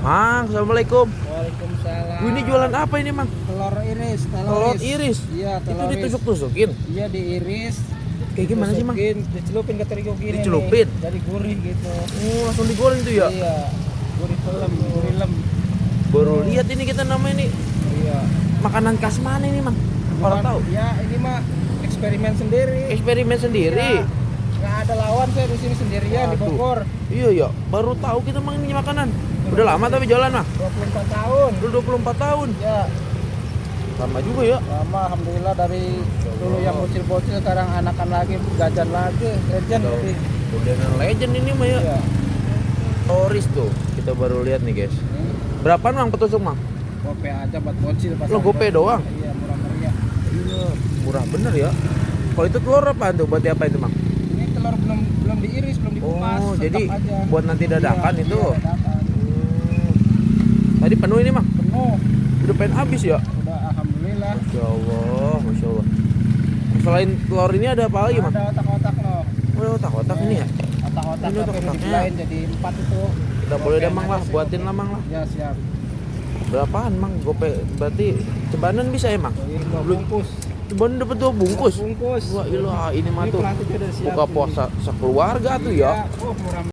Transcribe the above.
Mang, assalamualaikum. Waalaikumsalam. Ini jualan apa ini, Mang? Telur iris, Telur iris. Iya, Itu telur iris. ditusuk-tusukin. Iya, diiris. Kayak gimana sih, Mang? Tusukin, dicelupin ke terigu gini. Dicelupin? Nih. Jadi gurih gitu. Oh, langsung digoreng tuh ya? Iya. Gurih pelem, gurih lem. Baru lihat ini kita namanya ini. Iya. Makanan khas mana ini, Mang? Orang tahu. Ya, ini mah eksperimen sendiri. Eksperimen sendiri. Iya. Nggak ada lawan saya di sini sendirian di Waduh. Bogor. Iya ya, baru tahu kita Mang ini makanan. Udah lama tapi jualan, Mang. 24 tahun. Udah 24 tahun. Ya, Lama juga ya. lama alhamdulillah dari dulu yang bocil-bocil sekarang anakan lagi, gajan lagi, legend Udah, lebih. udah legend ini mah ya. Iya. Toris tuh. Kita baru lihat nih, guys. Berapaan, Mang, petusuk, Mang? Gope aja buat bocil pas. Lo gope doang? Iya, murah meriah. Iya, murah bener ya. Kalau itu telur apaan tuh? Buat apa itu, Mang? Ini telur belum diiris, belum dikupas. Oh, tetap jadi aja. buat nanti dadakan Iya, itu. iya, dadakan. Tadi penuh ini, Mang. Penuh. Udah pengen habis ya. Udah alhamdulillah. Masya Allah, Masya Allah. Selain telur ini ada apa lagi, Mang? Ada otak-otak loh. Oh, otak-otak ini ya. Otak-otak Ini tapi udah otak-otaknya. dibelain jadi 4 itu. Kita boleh dah, Gopean Mang aja lah, sih, buatin gope. lah, Mang lah. Ya, siap. Berapaan, Mang? Gope berarti cebanan bisa ya, Mang? Ini 2 Belum. bungkus. Cebanan dapat 2 bungkus. Bungkus. Wah, ilah, ini mah Ini tuh pelatihnya udah siap. buka puasa sekeluarga tuh ya. Iya. Oh, murah